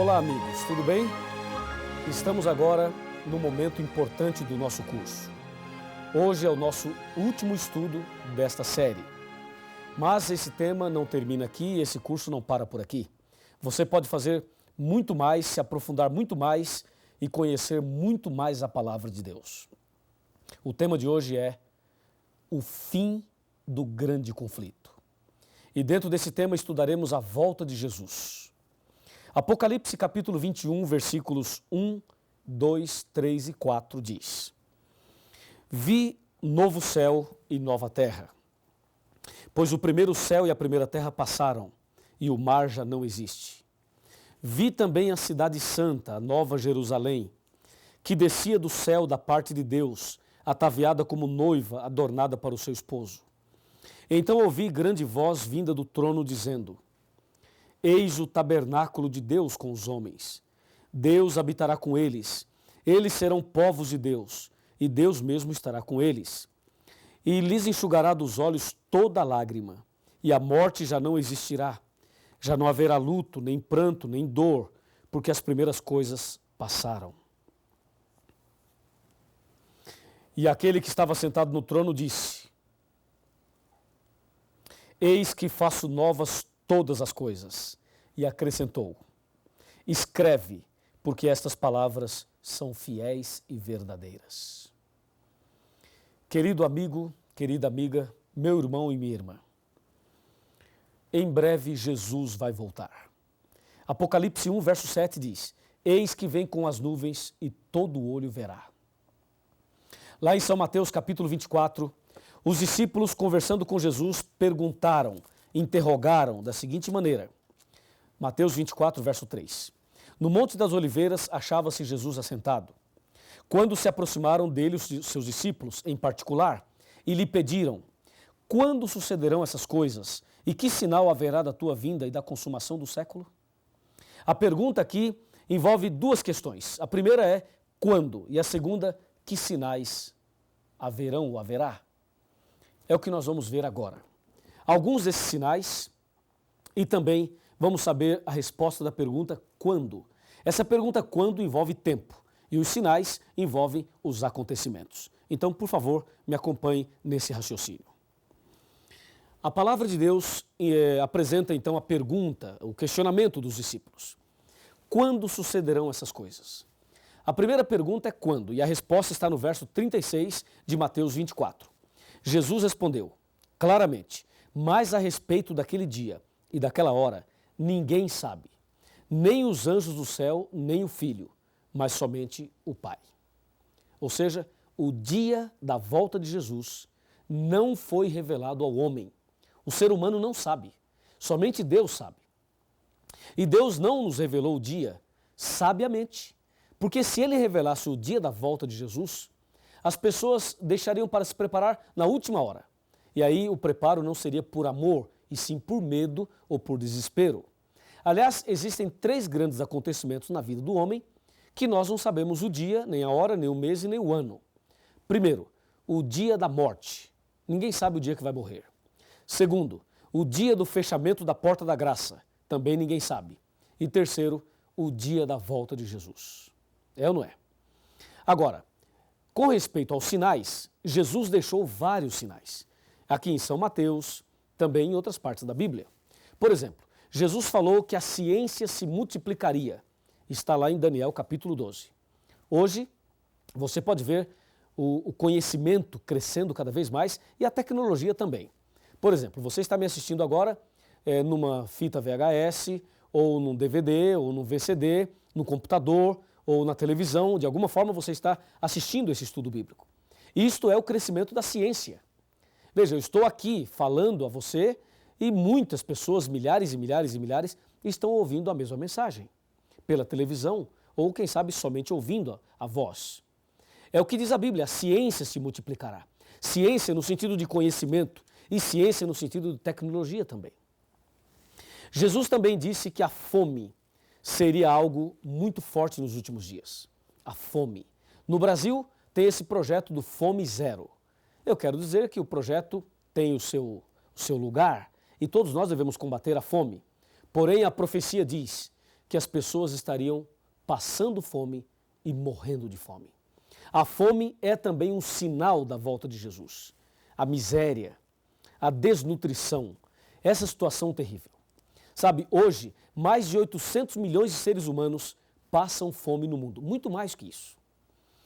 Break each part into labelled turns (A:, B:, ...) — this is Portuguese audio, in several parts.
A: Olá, amigos, tudo bem? Estamos agora no momento importante do nosso curso. Hoje é o nosso último estudo desta série. Mas esse tema não termina aqui, esse curso não para por aqui. Você pode fazer muito mais, se aprofundar muito mais e conhecer muito mais a palavra de Deus. O tema de hoje é o fim do grande conflito. E dentro desse tema estudaremos a volta de Jesus. Apocalipse capítulo 21, versículos 1, 2, 3 e 4 diz: Vi novo céu e nova terra, pois o primeiro céu e a primeira terra passaram, e o mar já não existe. Vi também a cidade santa, a nova Jerusalém, que descia do céu da parte de Deus, ataviada como noiva adornada para o seu esposo. Então ouvi grande voz vinda do trono dizendo: Eis o tabernáculo de Deus com os homens. Deus habitará com eles. Eles serão povos de Deus, e Deus mesmo estará com eles. E lhes enxugará dos olhos toda lágrima, e a morte já não existirá. Já não haverá luto, nem pranto, nem dor, porque as primeiras coisas passaram. E aquele que estava sentado no trono disse: Eis que faço novas todas as coisas. E acrescentou: Escreve, porque estas palavras são fiéis e verdadeiras. Querido amigo, querida amiga, meu irmão e minha irmã, em breve Jesus vai voltar. Apocalipse 1, verso 7 diz: Eis que vem com as nuvens e todo olho verá. Lá em São Mateus capítulo 24, os discípulos conversando com Jesus perguntaram, interrogaram da seguinte maneira. Mateus 24, verso 3. No Monte das Oliveiras achava-se Jesus assentado. Quando se aproximaram dele os seus discípulos, em particular, e lhe pediram: Quando sucederão essas coisas? E que sinal haverá da tua vinda e da consumação do século? A pergunta aqui envolve duas questões. A primeira é quando? E a segunda, que sinais haverão ou haverá? É o que nós vamos ver agora. Alguns desses sinais e também vamos saber a resposta da pergunta quando. Essa pergunta quando envolve tempo e os sinais envolvem os acontecimentos. Então, por favor, me acompanhe nesse raciocínio. A palavra de Deus apresenta então a pergunta, o questionamento dos discípulos. Quando sucederão essas coisas? A primeira pergunta é quando, e a resposta está no verso 36 de Mateus 24. Jesus respondeu claramente: Mas a respeito daquele dia e daquela hora, ninguém sabe, nem os anjos do céu, nem o Filho, mas somente o Pai. Ou seja, o dia da volta de Jesus não foi revelado ao homem. O ser humano não sabe, somente Deus sabe. E Deus não nos revelou o dia sabiamente, porque se Ele revelasse o dia da volta de Jesus, as pessoas deixariam para se preparar na última hora. E aí o preparo não seria por amor, e sim por medo ou por desespero. Aliás, existem 3 grandes acontecimentos na vida do homem que nós não sabemos o dia, nem a hora, nem o mês e nem o ano. Primeiro, o dia da morte. Ninguém sabe o dia que vai morrer. Segundo, o dia do fechamento da porta da graça. Também ninguém sabe. E terceiro, o dia da volta de Jesus. É ou não é? Agora, com respeito aos sinais, Jesus deixou vários sinais. Aqui em São Mateus, também em outras partes da Bíblia. Por exemplo, Jesus falou que a ciência se multiplicaria. Está lá em Daniel capítulo 12. Hoje, você pode ver o conhecimento crescendo cada vez mais e a tecnologia também. Por exemplo, você está me assistindo agora numa fita VHS, ou num DVD, ou num VCD, no computador, ou na televisão. De alguma forma você está assistindo esse estudo bíblico. Isto é o crescimento da ciência. Veja, eu estou aqui falando a você e muitas pessoas, milhares e milhares e milhares, estão ouvindo a mesma mensagem pela televisão ou, quem sabe, somente ouvindo a voz. É o que diz a Bíblia, a ciência se multiplicará. Ciência no sentido de conhecimento e ciência no sentido de tecnologia também. Jesus também disse que a fome seria algo muito forte nos últimos dias. A fome. No Brasil, tem esse projeto do Fome Zero. Eu quero dizer que o projeto tem o seu lugar e todos nós devemos combater a fome. Porém, a profecia diz que as pessoas estariam passando fome e morrendo de fome. A fome é também um sinal da volta de Jesus. A miséria, a desnutrição, essa situação terrível. Sabe, hoje, mais de 800 milhões de seres humanos passam fome no mundo, muito mais que isso.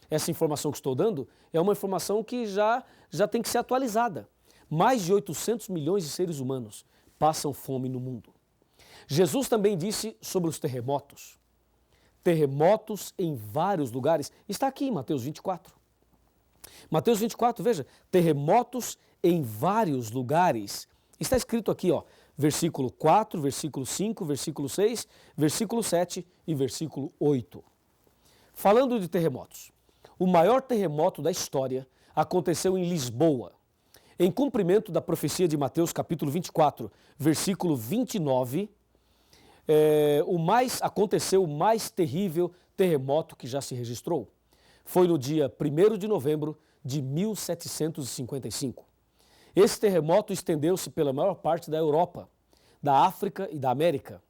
A: Essa informação que estou dando é uma informação que já tem que ser atualizada. Mais de 800 milhões de seres humanos passam fome no mundo. Jesus também disse sobre os terremotos. Terremotos em vários lugares. Está aqui em Mateus 24. Mateus 24, veja, terremotos em vários lugares. Está escrito aqui, ó, versículo 4, versículo 5, versículo 6, versículo 7 e versículo 8. Falando de terremotos, o maior terremoto da história aconteceu em Lisboa, em cumprimento da profecia de Mateus capítulo 24, versículo 29, aconteceu o mais terrível terremoto que já se registrou. Foi no dia 1º de novembro de 1755. Esse terremoto estendeu-se pela maior parte da Europa, da África e da América.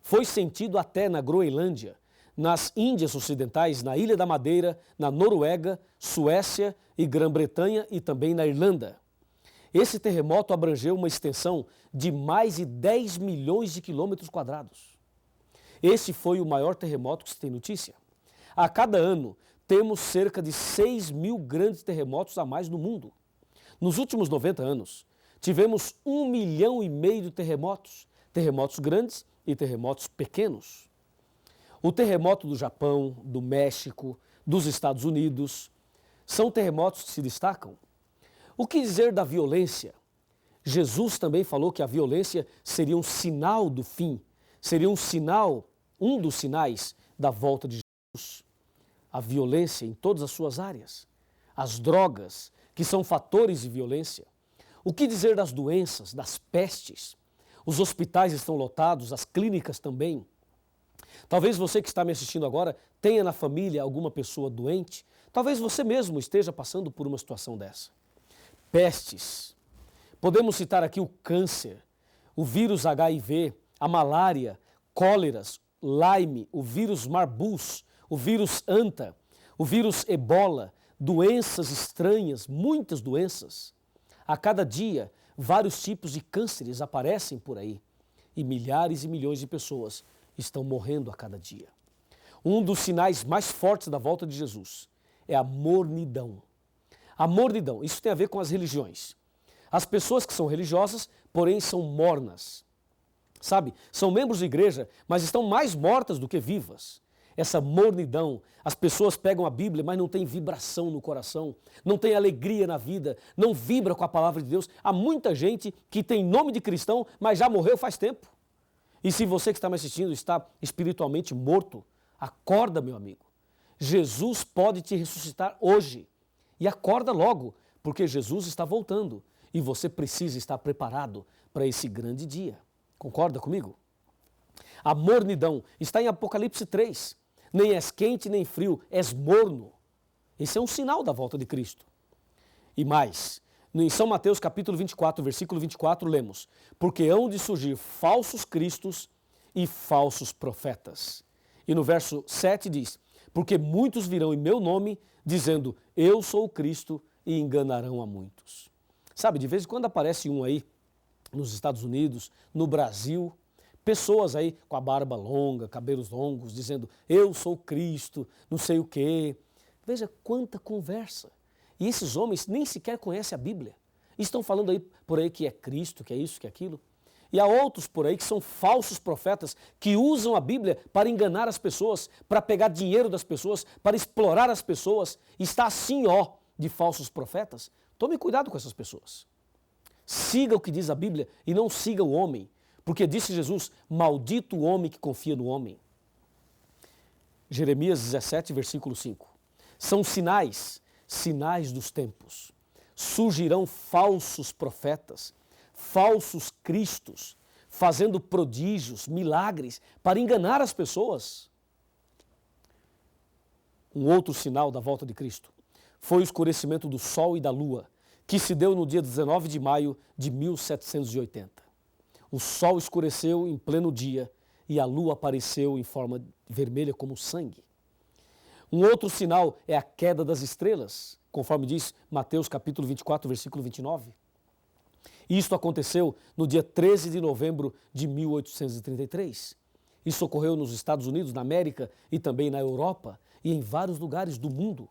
A: Foi sentido até na Groenlândia, nas Índias Ocidentais, na Ilha da Madeira, na Noruega, Suécia e Grã-Bretanha e também na Irlanda. Esse terremoto abrangeu uma extensão de mais de 10 milhões de quilômetros quadrados. Esse foi o maior terremoto que se tem notícia. A cada ano, temos cerca de 6 mil grandes terremotos a mais no mundo. Nos últimos 90 anos, tivemos 1,5 milhão de terremotos, terremotos grandes e terremotos pequenos. O terremoto do Japão, do México, dos Estados Unidos, são terremotos que se destacam. O que dizer da violência? Jesus também falou que a violência seria um sinal do fim, seria um dos sinais da volta de Jesus. A violência em todas as suas áreas, as drogas, que são fatores de violência. O que dizer das doenças, das pestes? Os hospitais estão lotados, as clínicas também. Talvez você que está me assistindo agora tenha na família alguma pessoa doente. Talvez você mesmo esteja passando por uma situação dessa. Pestes. Podemos citar aqui o câncer, o vírus HIV, a malária, cóleras, Lyme, o vírus Marbus, o vírus Anta, o vírus Ebola, doenças estranhas, muitas doenças. A cada dia, vários tipos de cânceres aparecem por aí e milhares e milhões de pessoas estão morrendo a cada dia. Um dos sinais mais fortes da volta de Jesus é a mornidão. A mornidão, isso tem a ver com as religiões. As pessoas que são religiosas, porém são mornas. Sabe, são membros de igreja, mas estão mais mortas do que vivas. Essa mornidão, as pessoas pegam a Bíblia, mas não tem vibração no coração, não tem alegria na vida, não vibra com a palavra de Deus. Há muita gente que tem nome de cristão, mas já morreu faz tempo. E se você que está me assistindo está espiritualmente morto, acorda, meu amigo. Jesus pode te ressuscitar hoje. E acorda logo, porque Jesus está voltando e você precisa estar preparado para esse grande dia. Concorda comigo? A mornidão está em Apocalipse 3. Nem és quente nem frio, és morno. Esse é um sinal da volta de Cristo. E mais, em São Mateus capítulo 24, versículo 24, lemos: porque hão de surgir falsos cristos e falsos profetas. E no verso 7 diz: porque muitos virão em meu nome, dizendo, eu sou o Cristo, e enganarão a muitos. Sabe, de vez em quando aparece um aí, nos Estados Unidos, no Brasil, pessoas aí com a barba longa, cabelos longos, dizendo, eu sou Cristo, não sei o quê. Veja quanta conversa. E esses homens nem sequer conhecem a Bíblia. Estão falando aí por aí que é Cristo, que é isso, que é aquilo. E há outros por aí que são falsos profetas, que usam a Bíblia para enganar as pessoas, para pegar dinheiro das pessoas, para explorar as pessoas. Está assim, ó, de falsos profetas. Tome cuidado com essas pessoas. Siga o que diz a Bíblia e não siga o homem. Porque disse Jesus, maldito o homem que confia no homem. Jeremias 17, versículo 5. São sinais dos tempos. Surgirão falsos profetas, falsos cristos, fazendo prodígios, milagres, para enganar as pessoas. Um outro sinal da volta de Cristo foi o escurecimento do sol e da lua, que se deu no dia 19 de maio de 1780. O sol escureceu em pleno dia e a lua apareceu em forma vermelha como sangue. Um outro sinal é a queda das estrelas, conforme diz Mateus capítulo 24, versículo 29. Isto aconteceu no dia 13 de novembro de 1833. Isso ocorreu nos Estados Unidos, na América e também na Europa e em vários lugares do mundo.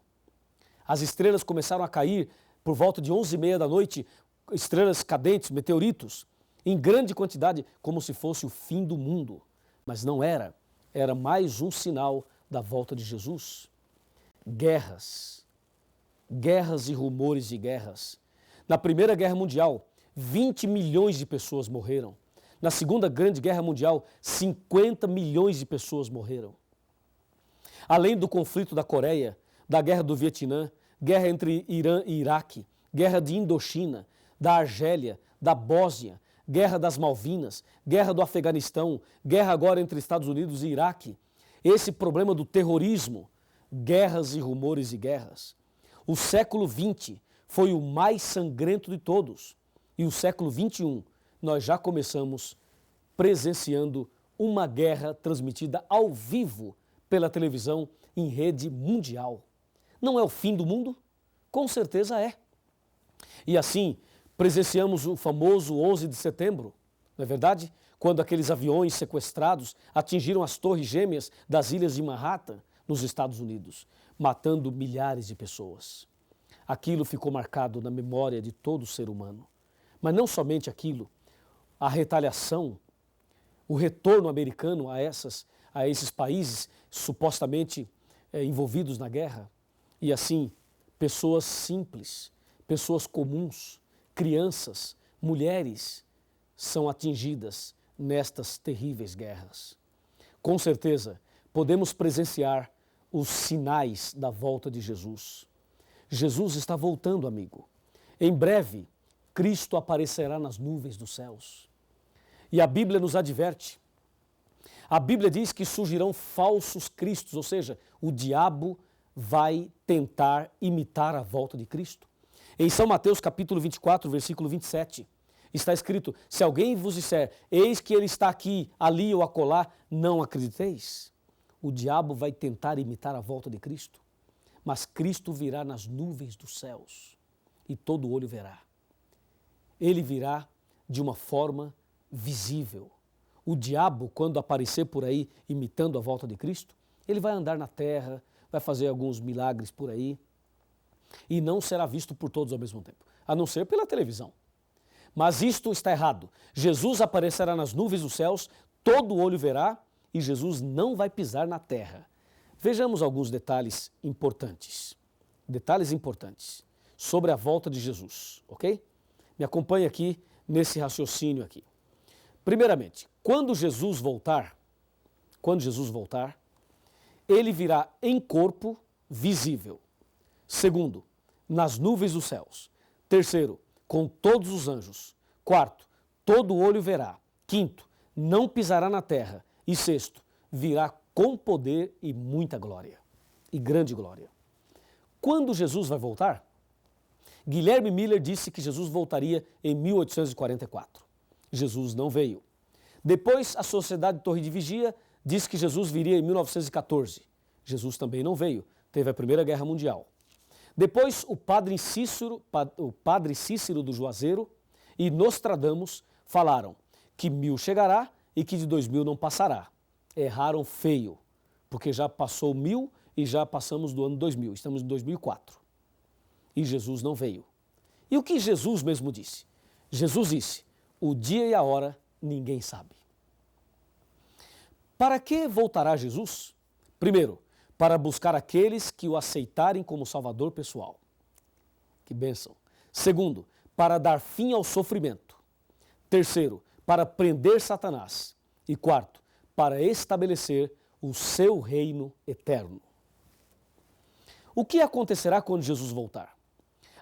A: As estrelas começaram a cair por volta de 11h30 da noite, estrelas cadentes, meteoritos, em grande quantidade, como se fosse o fim do mundo. Mas não era. Era mais um sinal da volta de Jesus. Guerras. Guerras e rumores de guerras. Na Primeira Guerra Mundial, 20 milhões de pessoas morreram. Na Segunda Grande Guerra Mundial, 50 milhões de pessoas morreram. Além do conflito da Coreia, da Guerra do Vietnã, guerra entre Irã e Iraque, guerra de Indochina, da Argélia, da Bósnia, guerra das Malvinas, guerra do Afeganistão, guerra agora entre Estados Unidos e Iraque. Esse problema do terrorismo, guerras e rumores de guerras. O século XX foi o mais sangrento de todos. E o século XXI, nós já começamos presenciando uma guerra transmitida ao vivo pela televisão em rede mundial. Não é o fim do mundo? Com certeza é. E assim, presenciamos o famoso 11 de setembro, não é verdade? Quando aqueles aviões sequestrados atingiram as torres gêmeas das ilhas de Manhattan, nos Estados Unidos, matando milhares de pessoas. Aquilo ficou marcado na memória de todo ser humano. Mas não somente aquilo, a retaliação, o retorno americano a esses países supostamente envolvidos na guerra. E assim, pessoas simples, pessoas comuns, crianças, mulheres são atingidas nestas terríveis guerras. Com certeza, podemos presenciar os sinais da volta de Jesus. Jesus está voltando, amigo. Em breve, Cristo aparecerá nas nuvens dos céus. E a Bíblia nos adverte. A Bíblia diz que surgirão falsos cristos, ou seja, o diabo vai tentar imitar a volta de Cristo. Em São Mateus capítulo 24, versículo 27, está escrito: se alguém vos disser, eis que ele está aqui, ali ou acolá, não acrediteis. O diabo vai tentar imitar a volta de Cristo, mas Cristo virá nas nuvens dos céus e todo olho verá. Ele virá de uma forma visível. O diabo, quando aparecer por aí imitando a volta de Cristo, ele vai andar na terra, vai fazer alguns milagres por aí e não será visto por todos ao mesmo tempo, a não ser pela televisão. Mas isto está errado. Jesus aparecerá nas nuvens dos céus, todo olho verá e Jesus não vai pisar na terra. Vejamos alguns detalhes importantes sobre a volta de Jesus, ok? Me acompanhe aqui nesse raciocínio aqui. Primeiramente, quando Jesus voltar, ele virá em corpo visível. Segundo, nas nuvens dos céus. Terceiro, com todos os anjos. Quarto, todo olho verá. Quinto, não pisará na terra. E sexto, virá com poder e muita glória, e grande glória. Quando Jesus vai voltar? Guilherme Miller disse que Jesus voltaria em 1844. Jesus não veio. Depois, a Sociedade Torre de Vigia disse que Jesus viria em 1914. Jesus também não veio. Teve a Primeira Guerra Mundial. Depois, o padre Cícero do Juazeiro e Nostradamus falaram que 1000 chegará e que de 2000 não passará. Erraram feio, porque já passou 1000 e já passamos do ano 2000. Estamos em 2004. E Jesus não veio. E o que Jesus mesmo disse? Jesus disse: o dia e a hora ninguém sabe. Para que voltará Jesus? Primeiro, para buscar aqueles que o aceitarem como Salvador pessoal. Que bênção. Segundo, para dar fim ao sofrimento. Terceiro, para prender Satanás. E quarto, para estabelecer o seu reino eterno. O que acontecerá quando Jesus voltar?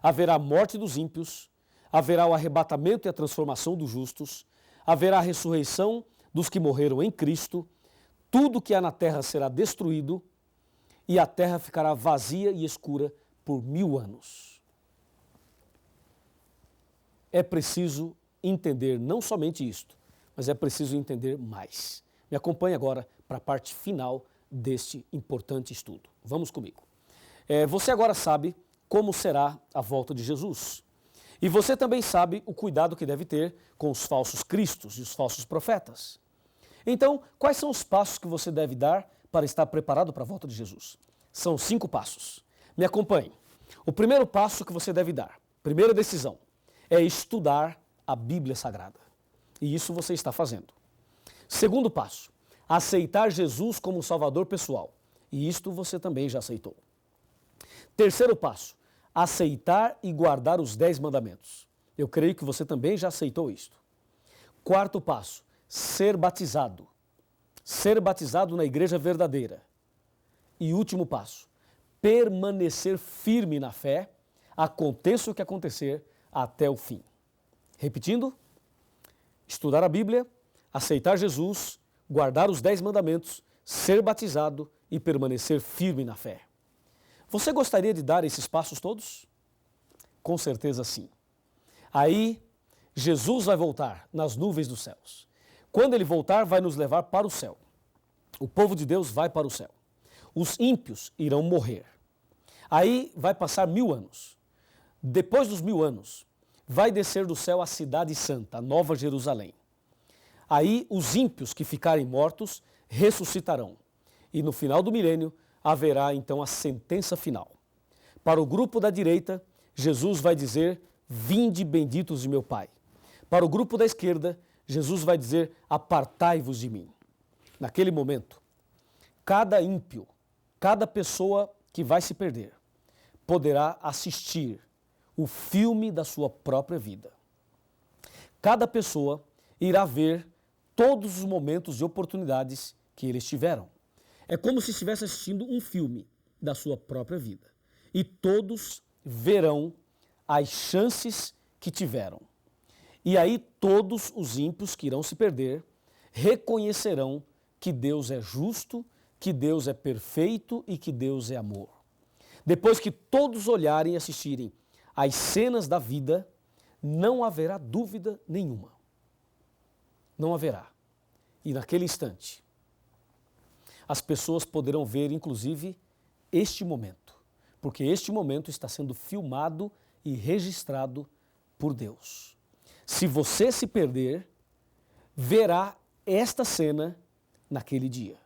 A: Haverá a morte dos ímpios, haverá o arrebatamento e a transformação dos justos, haverá a ressurreição dos que morreram em Cristo, tudo que há na terra será destruído e a terra ficará vazia e escura por 1000 anos. É preciso entender não somente isto, mas é preciso entender mais. Me acompanhe agora para a parte final deste importante estudo. Vamos comigo. Você agora sabe como será a volta de Jesus. E você também sabe o cuidado que deve ter com os falsos cristos e os falsos profetas. Então, quais são os passos que você deve dar para estar preparado para a volta de Jesus? São 5 passos. Me acompanhe. O primeiro passo que você deve dar, primeira decisão, é estudar a Bíblia Sagrada. E isso você está fazendo. Segundo passo, aceitar Jesus como Salvador pessoal. E isto você também já aceitou. Terceiro passo, aceitar e guardar os 10 mandamentos. Eu creio que você também já aceitou isto. Quarto passo, ser batizado. Ser batizado na igreja verdadeira. E último passo, permanecer firme na fé, aconteça o que acontecer, até o fim. Repetindo, estudar a Bíblia, aceitar Jesus, guardar os 10 mandamentos, ser batizado e permanecer firme na fé. Você gostaria de dar esses passos todos? Com certeza sim. Aí, Jesus vai voltar nas nuvens dos céus. Quando ele voltar, vai nos levar para o céu. O povo de Deus vai para o céu. Os ímpios irão morrer. Aí vai passar 1000 anos. Depois dos 1000 anos, vai descer do céu a cidade santa, a Nova Jerusalém. Aí os ímpios que ficarem mortos ressuscitarão. E no final do milênio haverá então a sentença final. Para o grupo da direita, Jesus vai dizer: vinde benditos de meu Pai. Para o grupo da esquerda, Jesus vai dizer: apartai-vos de mim. Naquele momento, cada ímpio, cada pessoa que vai se perder, poderá assistir o filme da sua própria vida. Cada pessoa irá ver todos os momentos e oportunidades que eles tiveram. É como se estivesse assistindo um filme da sua própria vida. E todos verão as chances que tiveram. E aí todos os ímpios que irão se perder reconhecerão que Deus é justo, que Deus é perfeito e que Deus é amor. Depois que todos olharem e assistirem as cenas da vida, não haverá dúvida nenhuma. Não haverá. E naquele instante, as pessoas poderão ver, inclusive, este momento. Porque este momento está sendo filmado e registrado por Deus. Se você se perder, verá esta cena naquele dia.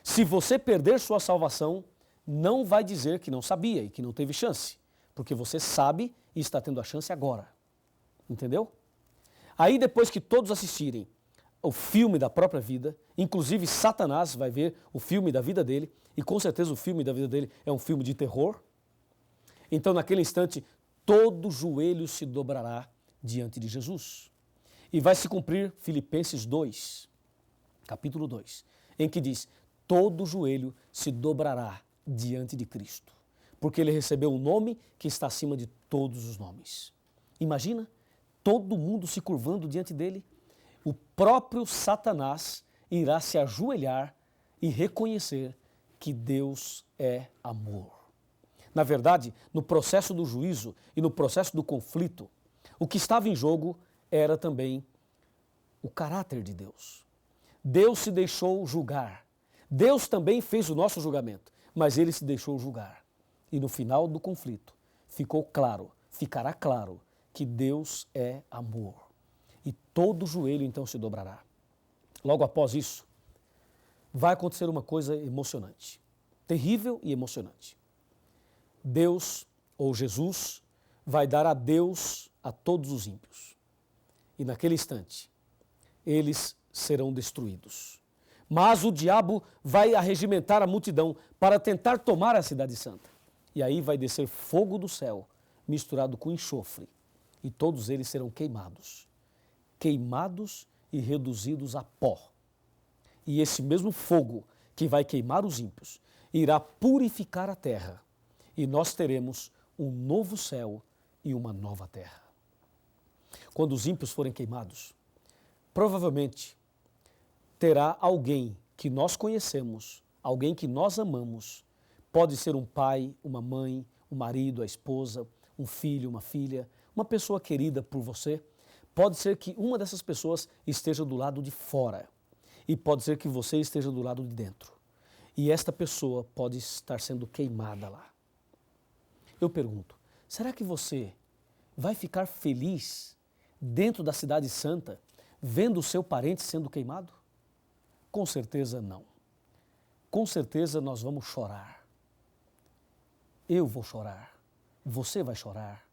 A: Se você perder sua salvação, não vai dizer que não sabia e que não teve chance, porque você sabe e está tendo a chance agora. Entendeu? Aí depois que todos assistirem o filme da própria vida, inclusive Satanás vai ver o filme da vida dele, e com certeza o filme da vida dele é um filme de terror. Então naquele instante, todo joelho se dobrará diante de Jesus. E vai se cumprir Filipenses 2, capítulo 2, em que diz: todo joelho se dobrará diante de Cristo, porque ele recebeu um nome que está acima de todos os nomes. Imagina, todo mundo se curvando diante dele. O próprio Satanás irá se ajoelhar e reconhecer que Deus é amor. Na verdade, no processo do juízo e no processo do conflito, o que estava em jogo era também o caráter de Deus. Deus se deixou julgar. Deus também fez o nosso julgamento, mas ele se deixou julgar. E no final do conflito, ficará claro que Deus é amor. E todo joelho então se dobrará. Logo após isso, vai acontecer uma coisa emocionante, terrível e emocionante. Deus, ou Jesus, vai dar adeus a todos os ímpios. E naquele instante, eles serão destruídos. Mas o diabo vai arregimentar a multidão para tentar tomar a cidade santa. E aí vai descer fogo do céu, misturado com enxofre, e todos eles serão queimados. Queimados e reduzidos a pó. E esse mesmo fogo que vai queimar os ímpios irá purificar a terra, e nós teremos um novo céu e uma nova terra. Quando os ímpios forem queimados, provavelmente terá alguém que nós conhecemos, alguém que nós amamos, pode ser um pai, uma mãe, um marido, a esposa, um filho, uma filha, uma pessoa querida por você. Pode ser que uma dessas pessoas esteja do lado de fora. e pode ser que você esteja do lado de dentro. E esta pessoa pode estar sendo queimada lá. Eu pergunto, será que você vai ficar feliz dentro da cidade santa, vendo o seu parente sendo queimado? Com certeza não. Com certeza nós vamos chorar. Eu vou chorar. Você vai chorar.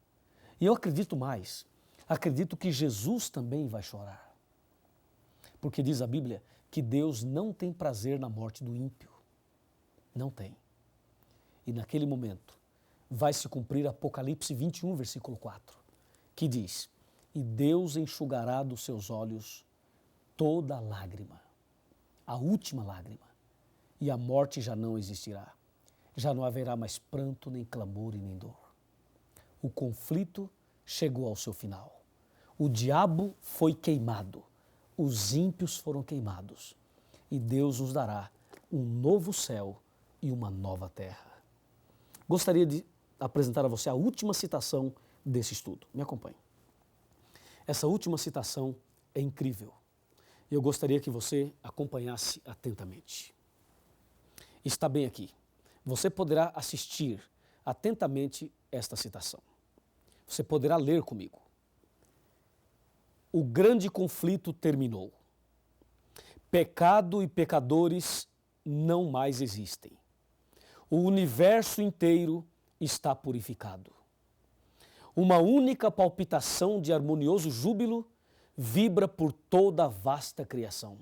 A: E eu acredito mais. Acredito que Jesus também vai chorar. Porque diz a Bíblia que Deus não tem prazer na morte do ímpio. Não tem. E naquele momento vai se cumprir Apocalipse 21, versículo 4, que diz: e Deus enxugará dos seus olhos toda lágrima, a última lágrima, e a morte já não existirá. Já não haverá mais pranto, nem clamor e nem dor. O conflito chegou ao seu final. O diabo foi queimado, os ímpios foram queimados, e Deus nos dará um novo céu e uma nova terra. Gostaria de apresentar a você a última citação desse estudo. Me acompanhe. Essa última citação é incrível. Eu gostaria que você acompanhasse atentamente. Está bem aqui. Você poderá assistir atentamente esta citação. Você poderá ler comigo. O grande conflito terminou. Pecado e pecadores não mais existem. O universo inteiro está purificado. Uma única palpitação de harmonioso júbilo vibra por toda a vasta criação.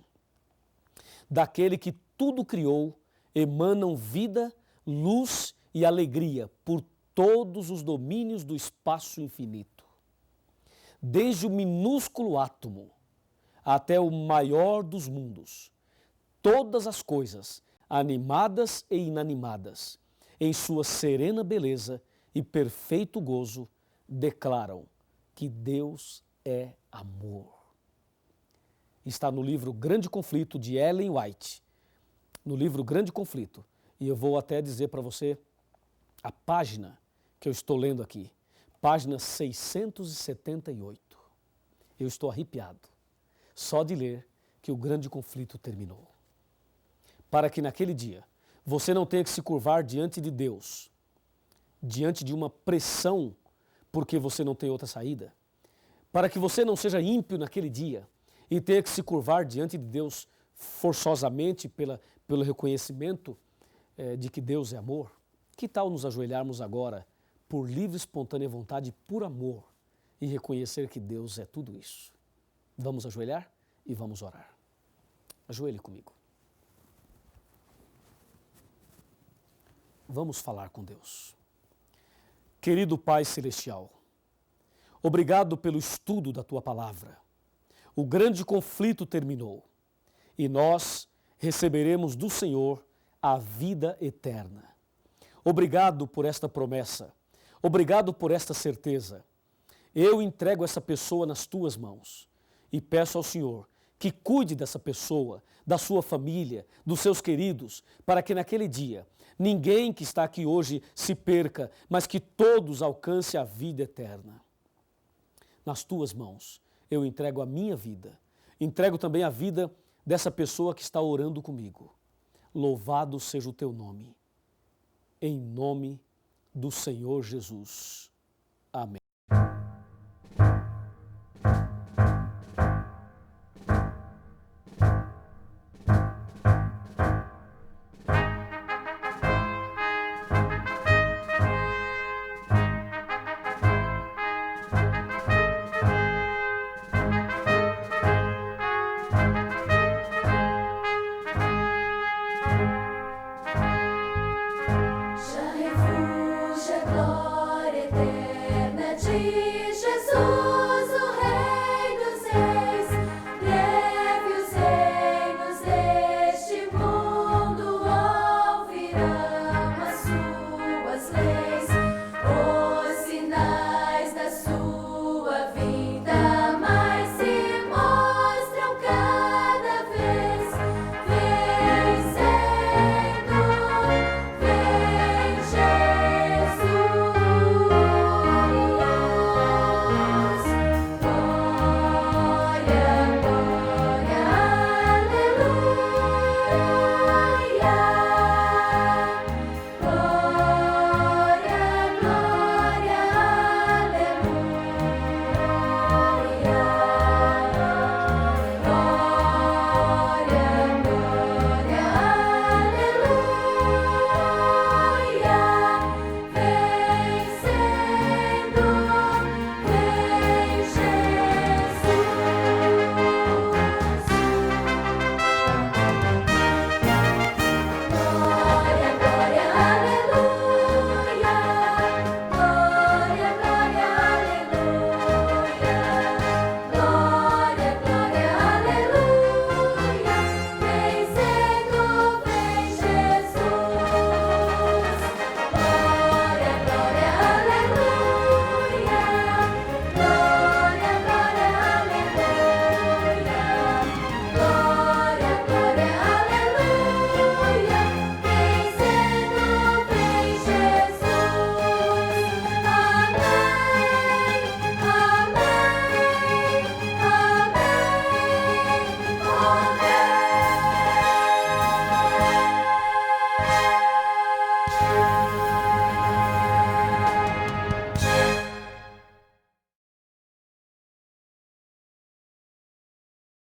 A: Daquele que tudo criou, emanam vida, luz e alegria por todos os domínios do espaço infinito. Desde o minúsculo átomo até o maior dos mundos, todas as coisas, animadas e inanimadas, em sua serena beleza e perfeito gozo, declaram que Deus é amor. Está no livro Grande Conflito, de Ellen White. No livro Grande Conflito. E eu vou até dizer para você a página que eu estou lendo aqui. Página 678. Eu estou arrepiado só de ler que o grande conflito terminou. Para que naquele dia você não tenha que se curvar diante de Deus, diante de uma pressão, porque você não tem outra saída. Para que você não seja ímpio naquele dia e tenha que se curvar diante de Deus forçosamente pelo reconhecimento de que Deus é amor. Que tal nos ajoelharmos agora por livre, espontânea vontade, por amor, e reconhecer que Deus é tudo isso? Vamos ajoelhar e vamos orar. Ajoelhe comigo. Vamos falar com Deus. Querido Pai Celestial, obrigado pelo estudo da Tua Palavra. O grande conflito terminou e nós receberemos do Senhor a vida eterna. Obrigado por esta promessa. Obrigado por esta certeza. Eu entrego essa pessoa nas Tuas mãos e peço ao Senhor que cuide dessa pessoa, da sua família, dos seus queridos, para que naquele dia ninguém que está aqui hoje se perca, mas que todos alcancem a vida eterna. Nas Tuas mãos eu entrego a minha vida, entrego também a vida dessa pessoa que está orando comigo. Louvado seja o Teu nome. Em nome do Senhor Jesus.